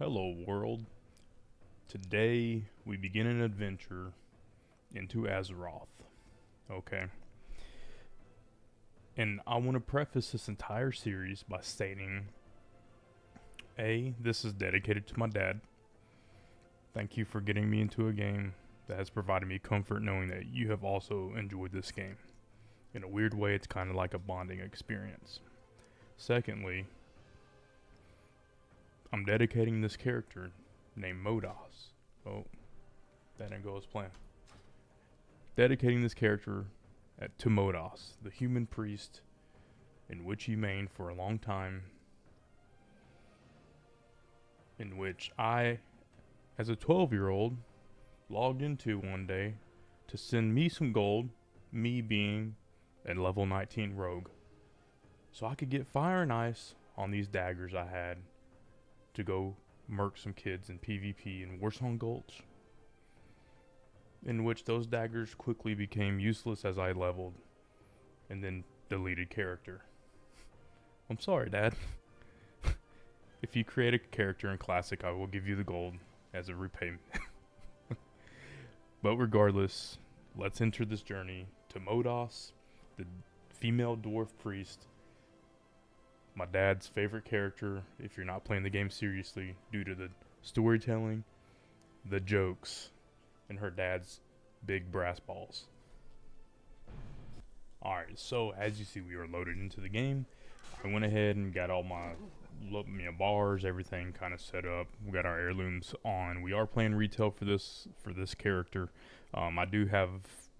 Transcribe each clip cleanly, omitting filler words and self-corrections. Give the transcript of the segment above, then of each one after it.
Hello world. Today we begin an adventure into Azeroth. Okay. And I want to preface this entire series by stating this is dedicated to my dad. Thank you for getting me into a game that has provided me comfort knowing that you have also enjoyed this game. In a weird way, it's kind of like a bonding experience. Secondly, I'm dedicating this character named Modas. Oh, that didn't go as planned. Dedicating this character to Modas, the human priest in which he reigned for a long time, in which I, as a 12-year-old, logged into one day to send me some gold, me being a level 19 rogue, so I could get fire and ice on these daggers I had to go murk some kids in PvP in Warsong Gulch, in which those daggers quickly became useless as I leveled and then deleted character. I'm sorry, Dad. If you create a character in Classic, I will give you the gold as a repayment. But regardless, let's enter this journey to Modas, the female dwarf priest, my dad's favorite character if you're not playing the game seriously due to the storytelling, the jokes, and her dad's big brass balls. Alright, so as you see, we are loaded into the game. I went ahead and got all my bars, everything kind of set up. We got our heirlooms on. We are playing retail for this character. I do have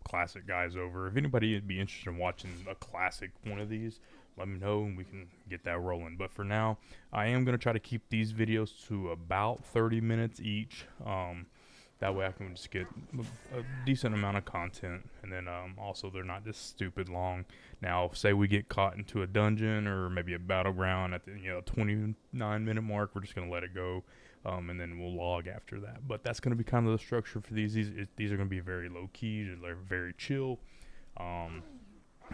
classic guys over. If anybody would be interested in watching a classic one of these, let me know and we can get that rolling. But for now, I am going to try to keep these videos to about 30 minutes each. That way I can just get a decent amount of content. And then also they're not just stupid long. Now, say we get caught into a dungeon or maybe a battleground at the 29-minute mark, we're just going to let it go. And then we'll log after that. But that's going to be kind of the structure for these. These are going to be very low key. They're very chill.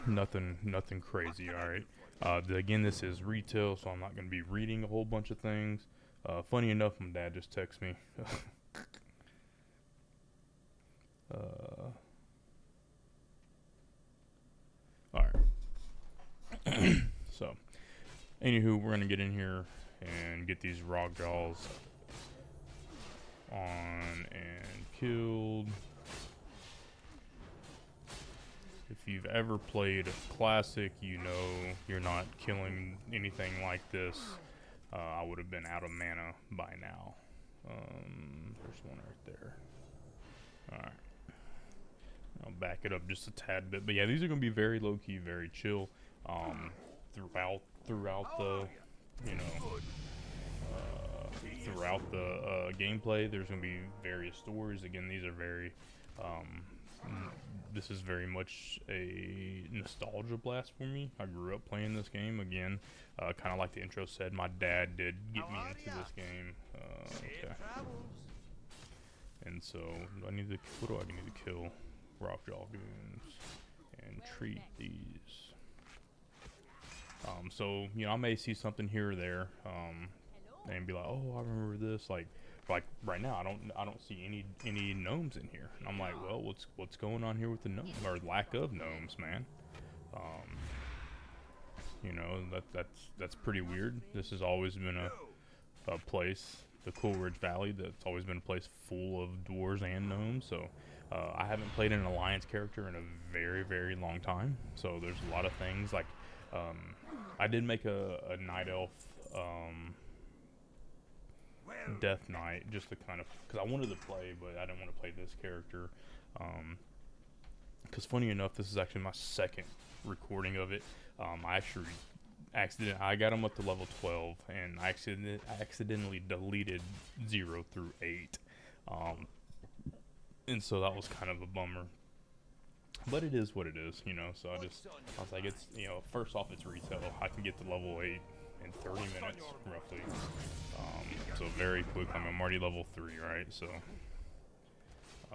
Nothing crazy. All right. Again, this is retail, so I'm not going to be reading a whole bunch of things. Funny enough, my dad just texted me. All right. So, anywho, we're going to get in here and get these rock jaws on and killed. If you've ever played a classic, you know you're not killing anything like this. I would have been out of mana by now. There's one right there. Alright. I'll back it up just a tad bit. But yeah, these are going to be very low-key, very chill. Throughout the, throughout the gameplay, there's going to be various stories. Again, these are very, this is very much a nostalgia blast for me. I grew up playing this game. Again, kind of like the intro said, my dad did get me into this game. Okay. And so, what do I need to kill? Rockjaw goons and treat these. So I may see something here or there, and be like, oh, I remember this. Like right now, I don't see any gnomes in here. And I'm like, well, what's going on here with the gnomes or lack of gnomes, man? That's pretty weird. This has always been a place, the Coolridge Valley, that's always been a place full of dwarves and gnomes. So I haven't played an alliance character in a very, very long time. So there's a lot of things like I did make a night elf death knight just to kind of, because I wanted to play, but I didn't want to play this character. Because funny enough, this is actually my second recording of it. I got him up to level 12, and I accidentally deleted 0 through 8. And so that was kind of a bummer. But it is what it is, so I was like, it's, first off, it's retail. I can get to level 8 in 30 minutes, roughly. So very quick. I'm already level 3, right? So,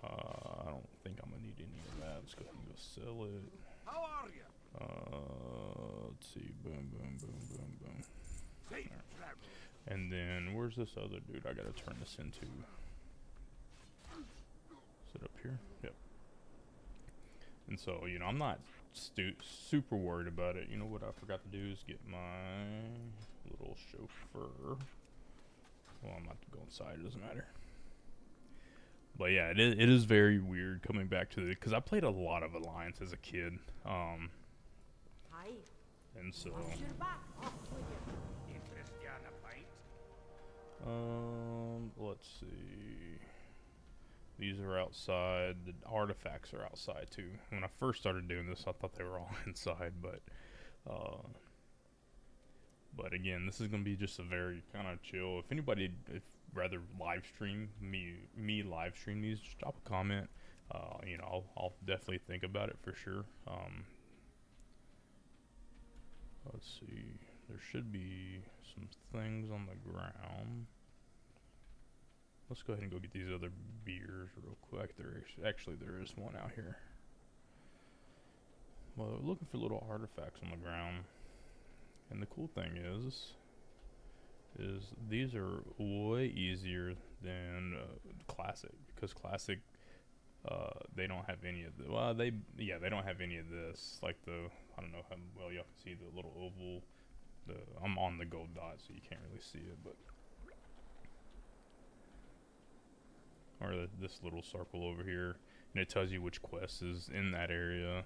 I don't think I'm going to need any of that. Let's go ahead and go sell it. How are you? Let's see. Boom, boom, boom, boom, boom. Right. And then where's this other dude I gotta turn this into? Is it up here? Yep. And so, you know, I'm not super worried about it. You know what I forgot to do is get my little chauffeur. Well, I'm about to go inside, it doesn't matter. But yeah, it is very weird coming back to it, because I played a lot of Alliance as a kid. And so... let's see. These are outside. The artifacts are outside too. When I first started doing this, I thought they were all inside, but again, this is gonna be just a very kind of chill. If anybody, rather live stream me live stream these, just drop a comment. You know, I'll definitely think about it for sure. Let's see. There should be some things on the ground. Let's go ahead and go get these other beers real quick. There is one out here. Well, we're looking for little artifacts on the ground. And the cool thing is these are way easier than classic, because classic they don't have any of the, well, they don't have any of this, like the, I don't know how well y'all can see the little oval. I'm on the gold dot, so you can't really see it, but or this little circle over here, and it tells you which quest is in that area.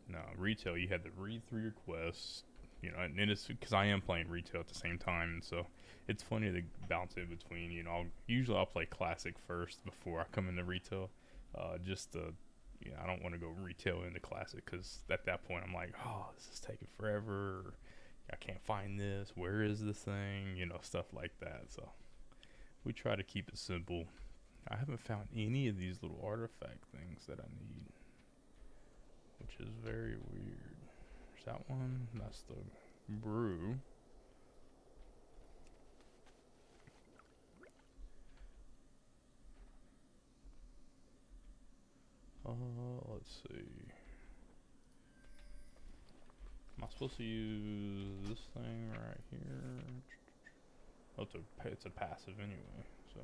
Now, retail, you had to read through your quests, you know, and it's because I am playing retail at the same time, and so it's funny to bounce in between. You know, usually I'll play classic first before I come into retail, just to, you know, I don't want to go retail into classic, because at that point I'm like, oh, this is taking forever. Or, I can't find this. Where is this thing? You know, stuff like that. So we try to keep it simple. I haven't found any of these little artifact things that I need, which is very weird. There's that one. That's the brew. Let's see. Am I supposed to use this thing right here? Oh, it's a passive anyway, so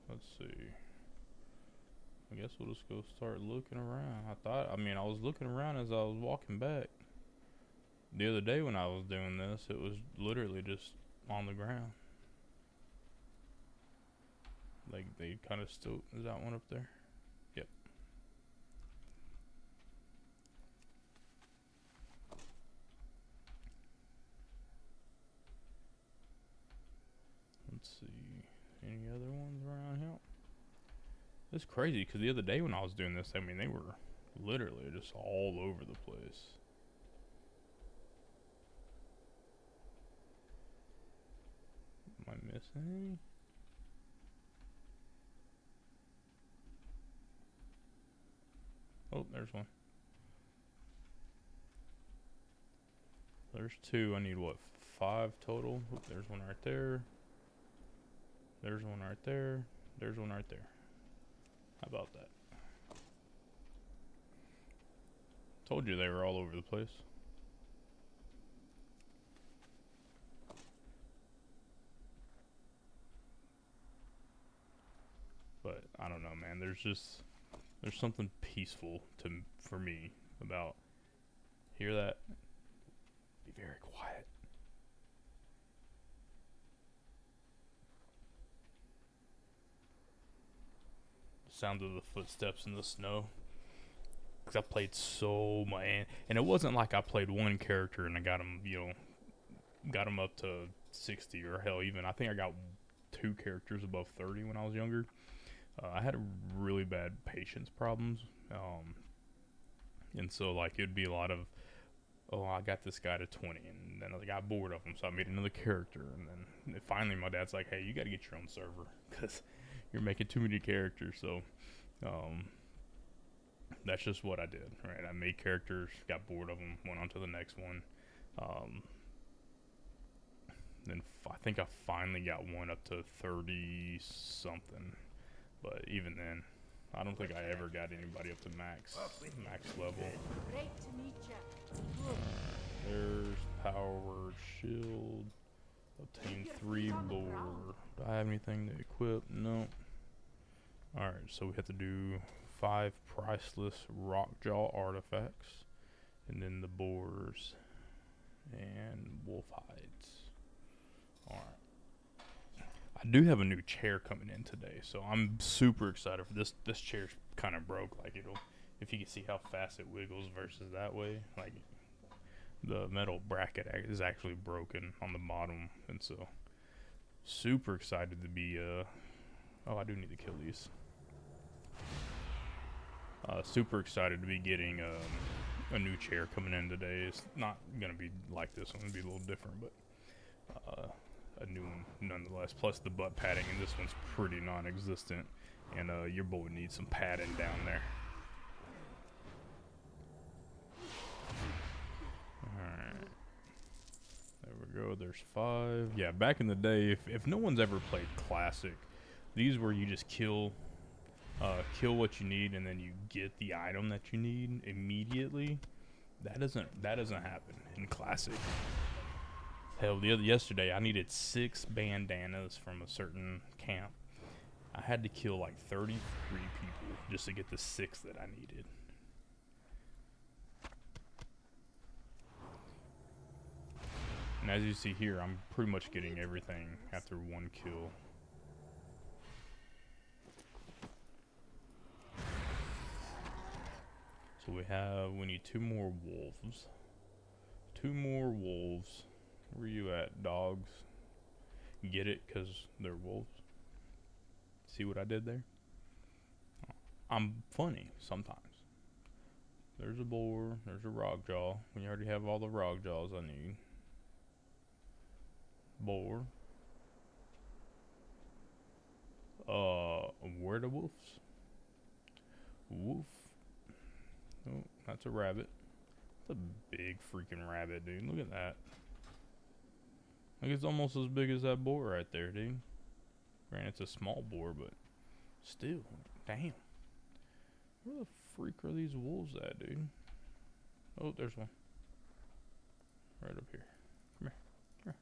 let's see. I guess we'll just go start looking around. I was looking around as I was walking back. The other day when I was doing this, it was literally just on the ground. Like, they kind of still, is that one up there? Yep. Let's see, any other ones around here? It's crazy, because the other day when I was doing this, I mean, they were literally just all over the place. Am I missing any? Oh, there's one. There's two. I need, what, 5 total? Oop, there's one right there. There's one right there. There's one right there. How about that? Told you they were all over the place. But I don't know, man. There's something peaceful for me about, hear that? Be very quiet. The sound of the footsteps in the snow. Because I played so much, and it wasn't like I played one character and I got him, you know, got him up to 60, or hell, even I think I got 2 characters above 30 when I was younger. I had really bad patience problems, and so like it'd be a lot of, oh, I got this guy to 20, and then I got bored of him, so I made another character, and then finally my dad's like, hey, you got to get your own server because you're making too many characters. So that's just what I did, right? I made characters, got bored of them, went on to the next one. Then I think I finally got one up to 30 something. But even then, I don't think I ever got anybody up to max level. Great to meet you. There's power shield. Obtain 3 lore. Do I have anything to equip? No. Alright, so we have to do 5 priceless rockjaw artifacts. And then the boars. And wolf hides. Alright. I do have a new chair coming in today, so I'm super excited for this. This chair's kind of broke. Like, it'll, if you can see how fast it wiggles versus that way, like, the metal bracket is actually broken on the bottom, and so super excited to be oh, I do need to kill these. Super excited to be getting a new chair coming in today. It's not gonna be like this one, it'll be a little different, but a new one nonetheless. Plus the butt padding in this one's pretty non-existent, and your boy needs some padding down there. Alright, there we go. There's 5. Yeah, back in the day, if no one's ever played Classic, these where you just kill what you need and then you get the item that you need immediately. That doesn't happen in Classic. Hell, yesterday I needed 6 bandanas from a certain camp. I had to kill like 33 people just to get the 6 that I needed. And as you see here, I'm pretty much getting everything after 1 kill. So we need 2 more wolves. 2 more wolves. Where you at, dogs? Get it? Because they're wolves. See what I did there? I'm funny sometimes. There's a boar. There's a rockjaw. We already have all the rockjaws I need. Boar. Where the wolves? Wolf. Oh, that's a rabbit. That's a big freaking rabbit, dude. Look at that. Like, it's almost as big as that boar right there, dude. Granted, it's a small boar, but still, damn. Where the freak are these wolves at, dude? Oh, there's one. Right up here. Come here. Come here.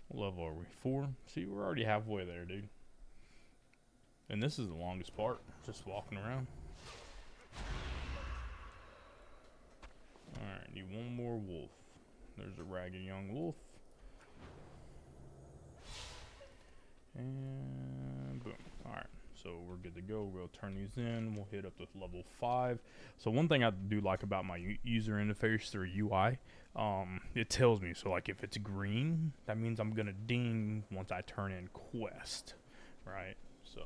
What level are we? 4? See, we're already halfway there, dude. And this is the longest part. Just walking around. Alright, need 1 more wolf. There's a ragged young wolf. And boom. Alright, so we're good to go. We'll turn these in. We'll hit up to level 5. So one thing I do like about my user interface through UI, it tells me, so like if it's green, that means I'm gonna ding once I turn in quest, right? So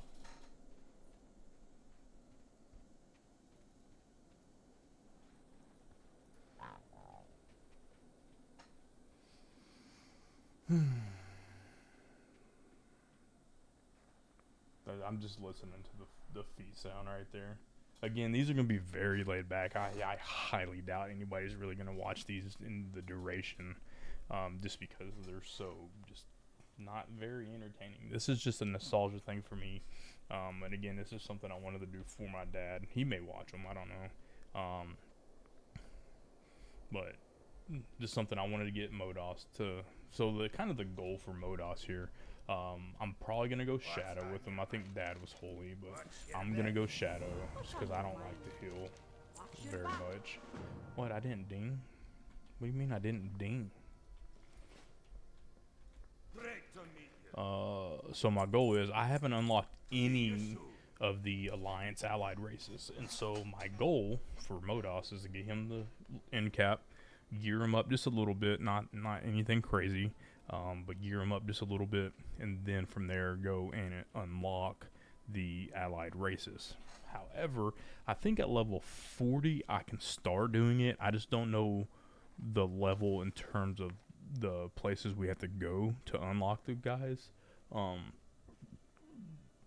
I'm just listening to the feet sound right there. Again, these are going to be very laid back. I highly doubt anybody's really going to watch these in the duration, just because they're so just not very entertaining. This is just a nostalgia thing for me. And again, this is something I wanted to do for my dad. He may watch them, I don't know. But just something I wanted to get Modas to. So the kind of the goal for Modas here, I'm probably gonna go Shadow with him. I think Dad was Holy, but I'm gonna go Shadow just because I don't like the heal very much. What? I didn't ding? What do you mean I didn't ding? So my goal is I haven't unlocked any of the Alliance allied races, and so my goal for Modas is to get him the end cap, gear him up just a little bit, not anything crazy, but gear him up just a little bit, and then from there go and unlock the allied races. However, I think at level 40 I can start doing it. I just don't know the level in terms of the places we have to go to unlock the guys.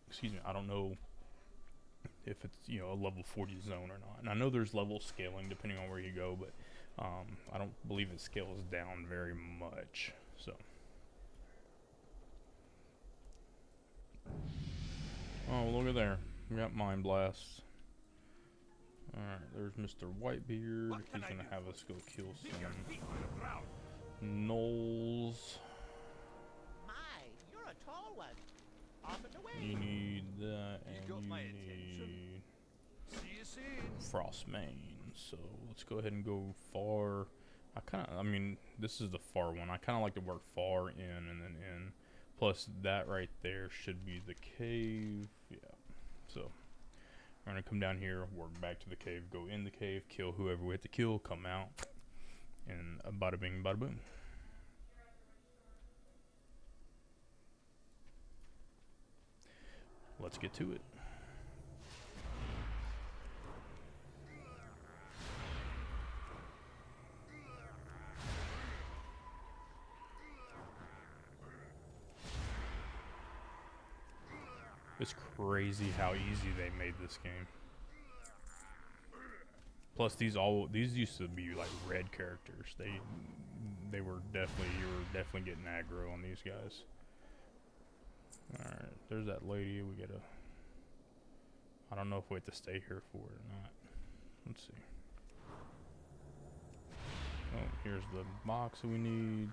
Excuse me, I don't know if it's, you know, a level 40 zone or not. And I know there's level scaling depending on where you go, but I don't believe it scales down very much. So oh, look at there. We got Mind Blasts. Alright, there's Mr. Whitebeard. He's gonna have us go kill some Knolls. My, you're a tall one. Off and away. You need that, and got you my need attention. See you soon. Frostmane. So let's go ahead and go far. I mean, this is the far one. I kind of like to work far in and then in. Plus, that right there should be the cave. Yeah. So we're gonna come down here, work back to the cave, go in the cave, kill whoever we have to kill, come out, and bada bing, bada boom. Let's get to it. It's crazy how easy they made this game. Plus, these used to be like red characters. You were definitely getting aggro on these guys. All right, there's that lady. We gotta. I don't know if we have to stay here for it or not. Let's see. Oh, here's the box that we need.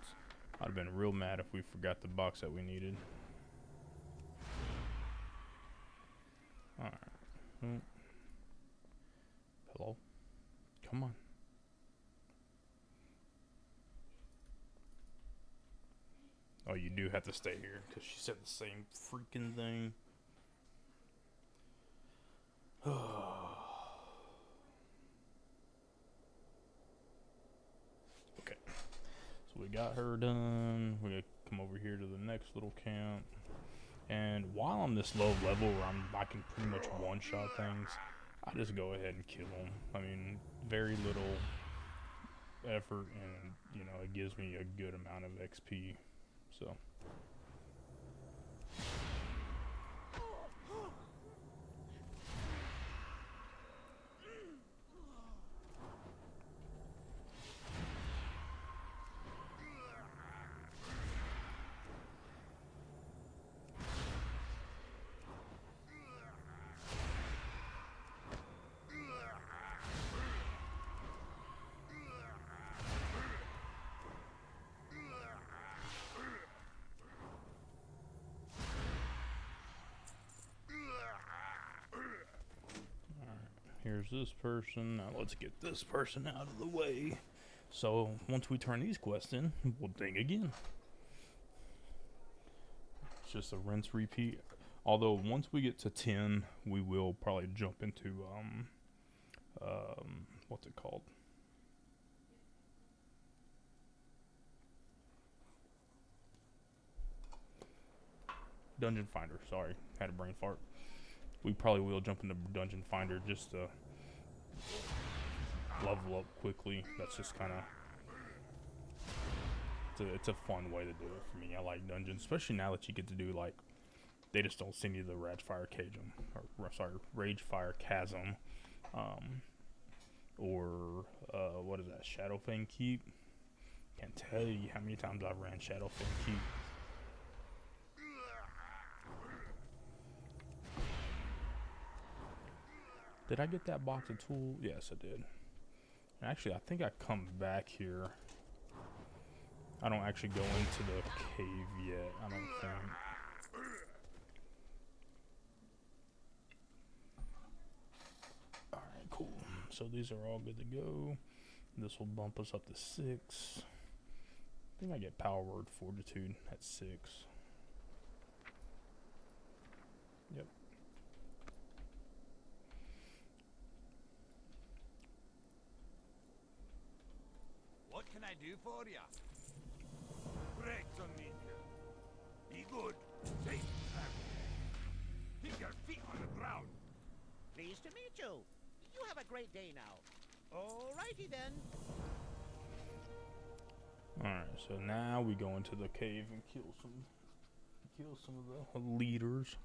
I'd have been real mad if we forgot the box that we needed. Alright. Hello? Come on. Oh, you do have to stay here because she said the same freaking thing. Okay. So we got her done. We're going to come over here to the next little camp. And while I'm this low level where I can pretty much one-shot things, I just go ahead and kill them. I mean, very little effort, and you know, it gives me a good amount of XP. So. Here's this person. Now let's get this person out of the way. So once we turn these quests in, we'll ding again. It's just a rinse repeat. Although once we get to 10, we will probably jump into what's it called? Dungeon Finder. Sorry, had a brain fart. We probably will jump into Dungeon Finder just to level up quickly. That's just kind of it's a fun way to do it for me. I like dungeons, especially now that you get to do like they just don't send you the Ragefire Chasm Ragefire Chasm, or what is that? Shadowfang Keep. Can't tell you how many times I've ran Shadowfang Keep. Did I get that box of tools? Yes, I did. Actually, I think I come back here. I don't actually go into the cave yet, I don't think. Alright, cool. So these are all good to go. This will bump us up to 6. I think I get Power Word Fortitude at 6. Yep. What can I do for ya? Brakes on me. Be good. Safe. Keep your feet on the ground. Pleased to meet you. You have a great day now. Alrighty then. Alright, so now we go into the cave and kill some of the leaders.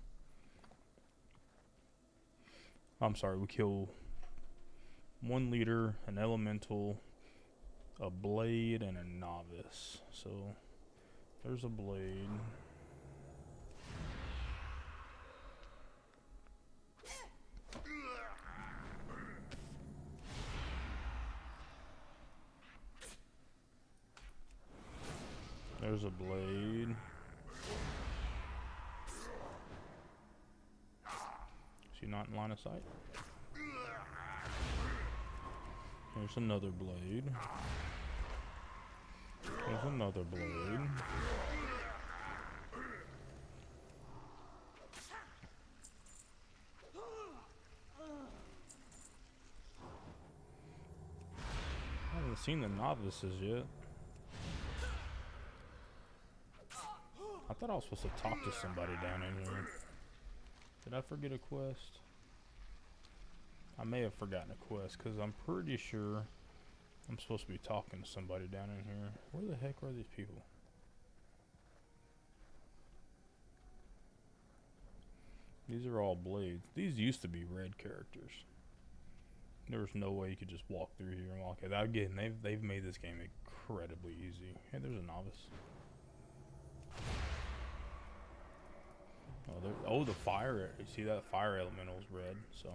I'm sorry, we kill one leader, an elemental, a blade, and a novice. So there's a blade. There's a blade. Is she not in line of sight? There's another blade. There's another blade. I haven't seen the novices yet. I thought I was supposed to talk to somebody down in here. Did I forget a quest? I may have forgotten a quest because I'm pretty sure I'm supposed to be talking to somebody down in here. Where the heck are these people? These are all blades. These used to be red characters. There was no way you could just walk through here and walk it. Again, they've made this game incredibly easy. Hey, there's a novice. Oh, the fire. You see that fire elemental is red, so.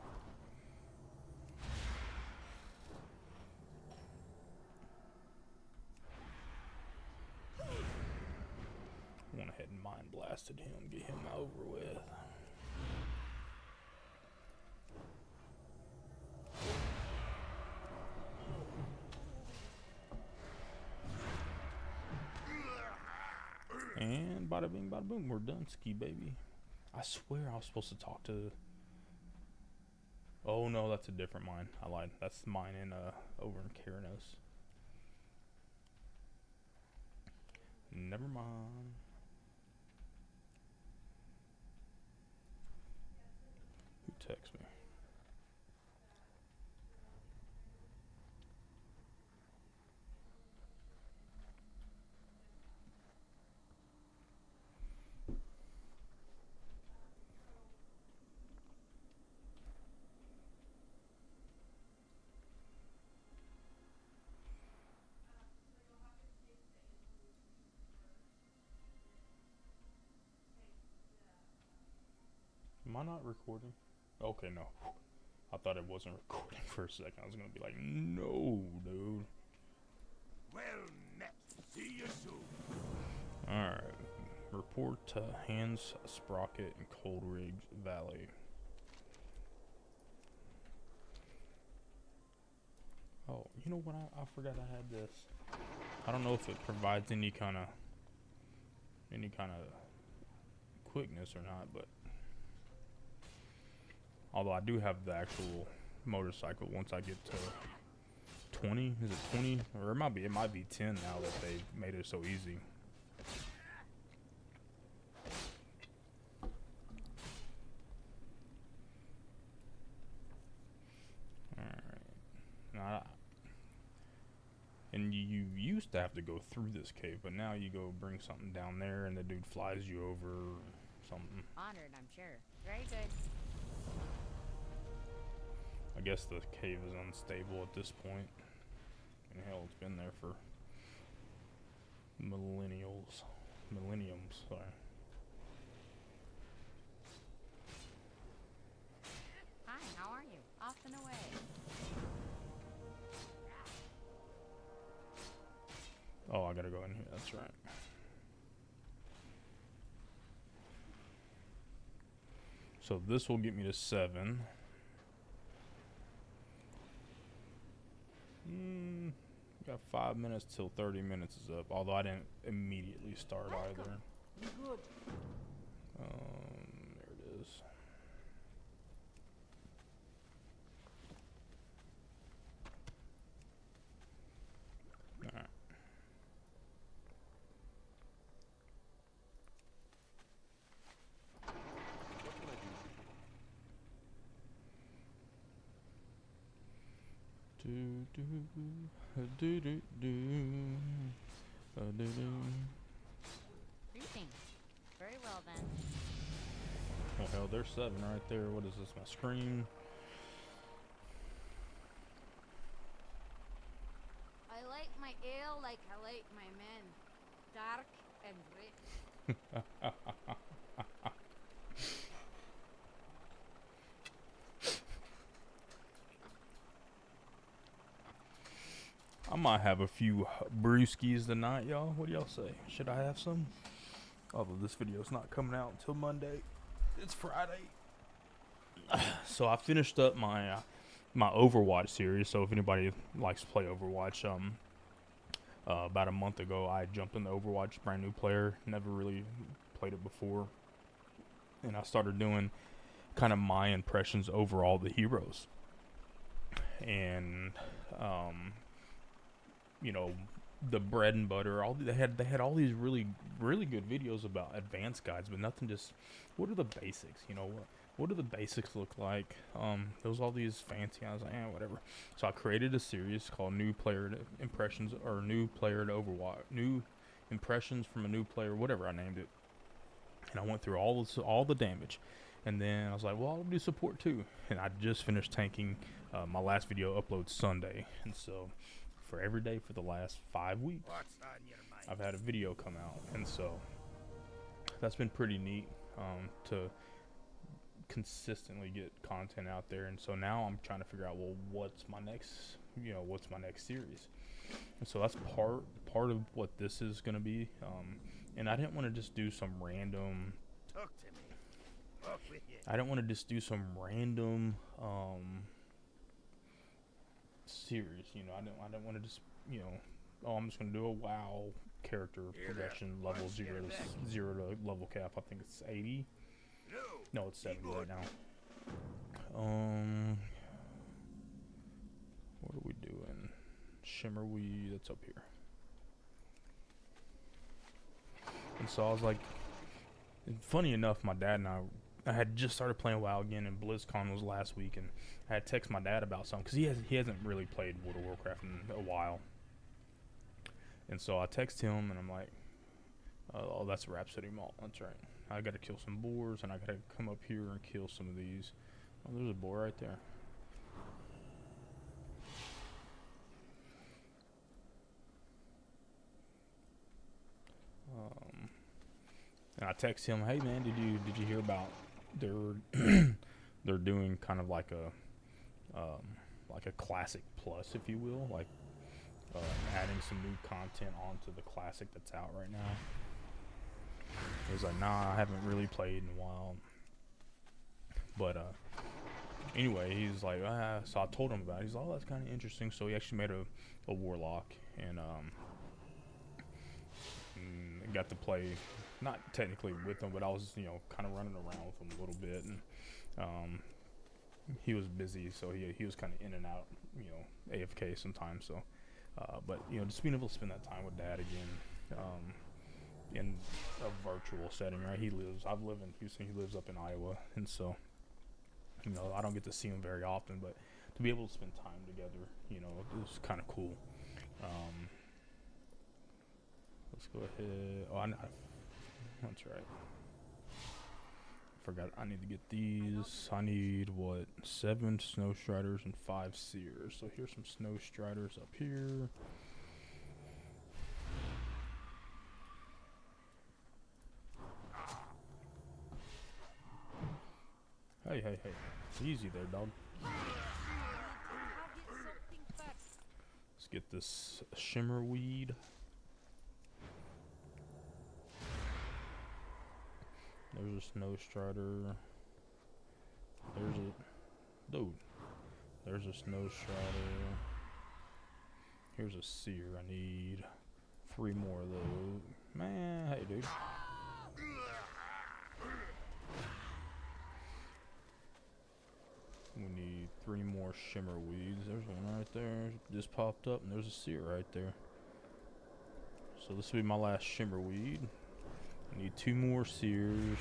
I went ahead and mind blasted him, get him over with. And bada bing, bada boom, we're done, ski baby. I swear I was supposed to talk to. Oh no, that's a different mine. I lied. That's mine in over in Karanos. Never mind. Who texts me? Am I not recording? Okay, no. I thought it wasn't recording for a second. I was gonna be like, no, dude. Well met. See you soon. Alright. Report to Hans Sprocket and Coldridge Valley. Oh, you know what? I forgot I had this. I don't know if it provides any kind of quickness or not, but although I do have the actual motorcycle once I get to 20. Is it 20? Or it might be 10 now that they made it so easy. Alright. And you used to have to go through this cave, but now you go bring something down there and the dude flies you over or something. Honored, I'm sure. Very good. I guess the cave is unstable at this point. And hell, it's been there for millenniums, sorry. Hi, how are you? Off and away. Oh, I gotta go in here, that's right. So this will get me to 7. Got 5 minutes till 30 minutes is up. Although I didn't immediately start either. Good. There it is. Alright. Greetings. Very well then. Oh hell, there's 7 right there. What is this, my screen? I like my ale like I like my men. Dark and rich. might have a few brewskis tonight, y'all. What do y'all say? Should I have some? Although this video's not coming out until Monday. It's Friday. So I finished up my my Overwatch series. So if anybody likes to play Overwatch, about a month ago I jumped into Overwatch, brand new player, never really played it before, and I started doing kind of my impressions over all the heroes. And you know, the bread and butter, they had all these really good videos about advanced guides, but nothing, just what are the basics, you know, what do the basics look like? There was all these fancy, I was like, whatever. So I created a series called New Player Impressions, or New Player to Overwatch, New Impressions from a New Player, whatever I named it. And I went through all the damage, and then I was like, well, I'll do support too. And I just finished tanking. My last video uploads Sunday, and so for every day for the last 5 weeks, What's on your mind? I've had a video come out, and so that's been pretty neat to consistently get content out there. And so now I'm trying to figure out, well, what's my next series? And so that's part of what this is going to be. And I didn't want to just do some random. Talk to me. Talk with you. I didn't want to just do some random series, you know. I didn't want to just, you know, oh, I'm just gonna do a WoW character progression, level 0 to level cap. I think it's 80. No, it's 70 right now. What are we doing? Shimmerweed, that's up here. And so I was like, funny enough, my dad and I had just started playing WoW again, and BlizzCon was last week, and I had texted my dad about something, because he hasn't really played World of Warcraft in a while. And so I text him, and I'm like, oh, that's a Rhapsody Malt, that's right. I gotta kill some boars, and I gotta come up here and kill some of these. Oh, there's a boar right there. And I text him, hey man, did you hear about they're doing kind of like a classic plus, if you will, like adding some new content onto the classic that's out right now. He was like, nah, I haven't really played in a while. But anyway, he's like, so I told him about it. He's like, oh, that's kind of interesting. So he actually made a warlock, and got to play, not technically with him, but I was, you know, kind of running around with him a little bit, and he was busy, so he was kind of in and out, you know, AFK sometimes. So, but you know, just being able to spend that time with Dad again, in a virtual setting, right? I live in Houston, he lives up in Iowa, and so, you know, I don't get to see him very often, but to be able to spend time together, you know, it was kind of cool. Let's go ahead. Oh, that's right. Forgot. I need to get these. I need, what, 7 Snow Striders and 5 Seers. So here's some Snow Striders up here. Hey. Easy there, dog. Let's get this Shimmerweed. There's a Snow Strider. There's a Snow Strider. Here's a Seer. I need 3 more of those. Man, hey, dude. We need 3 more Shimmerweeds. There's one right there. Just popped up, and there's a Seer right there. So this will be my last Shimmerweed. I need 2 more Seers.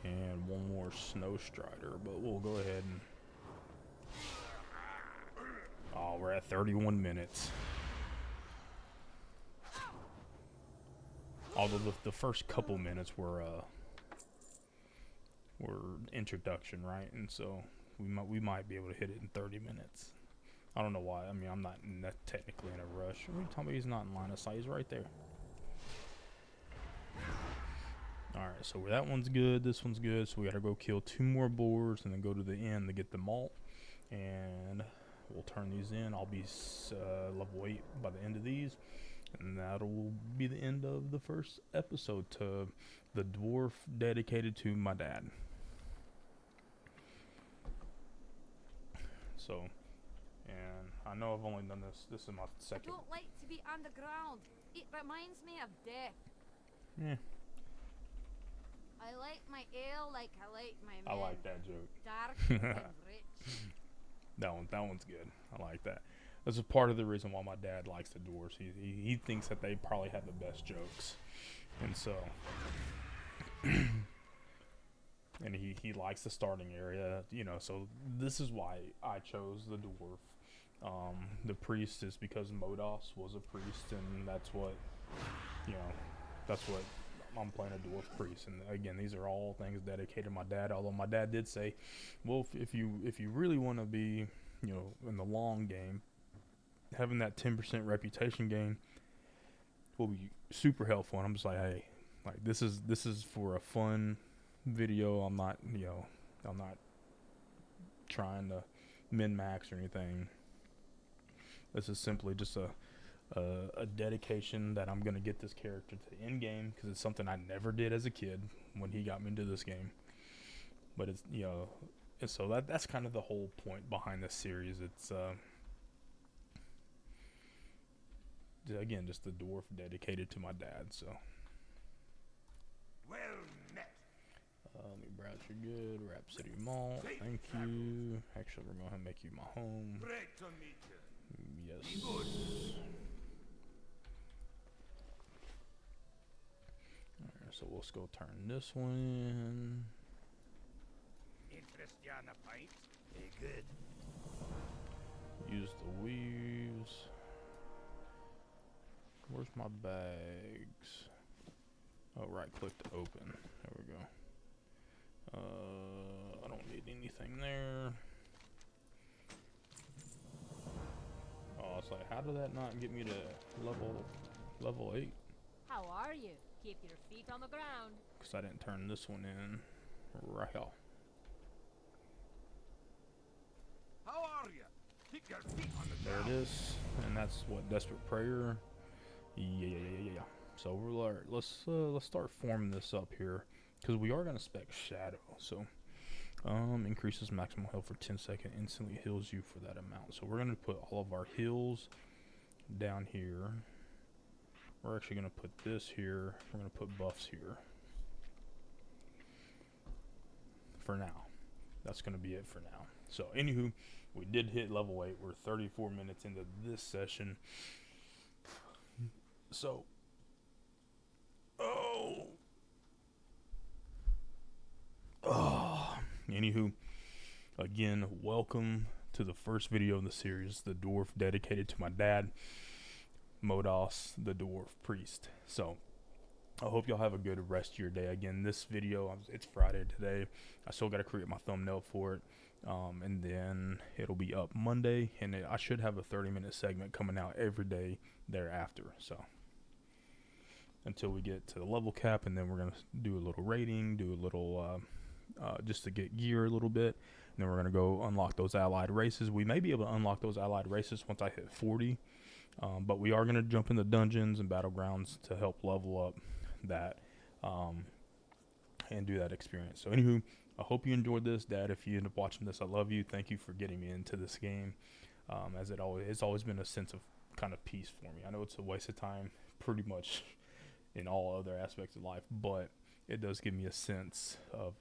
And 1 more Snow Strider. But we'll go ahead and... Oh, we're at 31 minutes. Although the first couple minutes were introduction, right? And so we might be able to hit it in 30 minutes. I don't know why. I mean, I'm not technically in a rush. What are you talking about? He's not in line of sight. He's right there. Alright, so that one's good. This one's good. So we gotta go kill 2 more boars and then go to the end to get the malt. And we'll turn these in. I'll be level 8 by the end of these, and that'll be the end of the first episode to the dwarf dedicated to my dad. So, and I know I've only done this. This is my I second. don't like to be underground. It reminds me of death. Yeah, I like my ale like I like my I men. like that joke. Dark and rich. That one's good. I like that. That's a part of the reason why my dad likes the dwarves. He thinks that they probably have the best jokes, and so, and he likes the starting area. So this is why I chose the dwarf. The priest is because Modas was a priest, and that's what I'm playing, a dwarf priest. And again, these are all things dedicated to my dad. Although my dad did say, well, if you really want to be, in the long game, having that 10% reputation gain will be super helpful. And I'm just like, hey, like this is for a fun video. I'm not trying to min max or anything. This is simply just a dedication that I'm gonna get this character to the end game, because it's something I never did as a kid when he got me into this game. But it's and so that's kind of the whole point behind this series. It's again, just the dwarf dedicated to my dad. So Well met. let me browse your good Rhapsody Mall. Thank you. Actually, we're gonna make you my home. Great to meet you. Yes. Good. Alright, so let's go turn this one in. Interest you on a pint? Very good. Use the weaves. Where's my bags? Oh, right click to open. There we go. I don't need anything there. Oh, it's like, how did that not get me to level 8? How are you? Keep your feet on the ground. Because I didn't turn this one in. Right. How are you? Keep your feet on the There ground. it is. And that's what, Desperate Prayer. Yeah. So let's start forming this up here, because we are gonna spec Shadow. So increases maximum health for 10 seconds, instantly heals you for that amount. So we're gonna put all of our heals down here. We're actually gonna put this here. We're gonna put buffs here. For now, that's gonna be it for now. So anywho, we did hit level 8. We're 34 minutes into this session. So, anywho, again, welcome to the first video in the series, the dwarf dedicated to my dad, Modas, the dwarf priest. So, I hope y'all have a good rest of your day. Again, this video, it's Friday today. I still got to create my thumbnail for it. And then it'll be up Monday, and I should have a 30-minute segment coming out every day thereafter. So, until we get to the level cap, and then we're going to do a little rating, do a little, just to get gear a little bit. And then we're going to go unlock those allied races. We may be able to unlock those allied races once I hit 40. But we are going to jump into dungeons and battlegrounds to help level up that, and do that experience. So anywho, I hope you enjoyed this. Dad, if you end up watching this, I love you. Thank you for getting me into this game. As it's always been a sense of kind of peace for me. I know it's a waste of time pretty much in all other aspects of life, but it does give me a sense of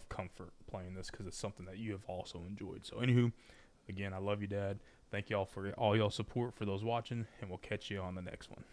comfort playing this, because it's something that you have also enjoyed. So anywho, again, I love you, Dad. Thank y'all for all y'all support for those watching, and we'll catch you on the next one.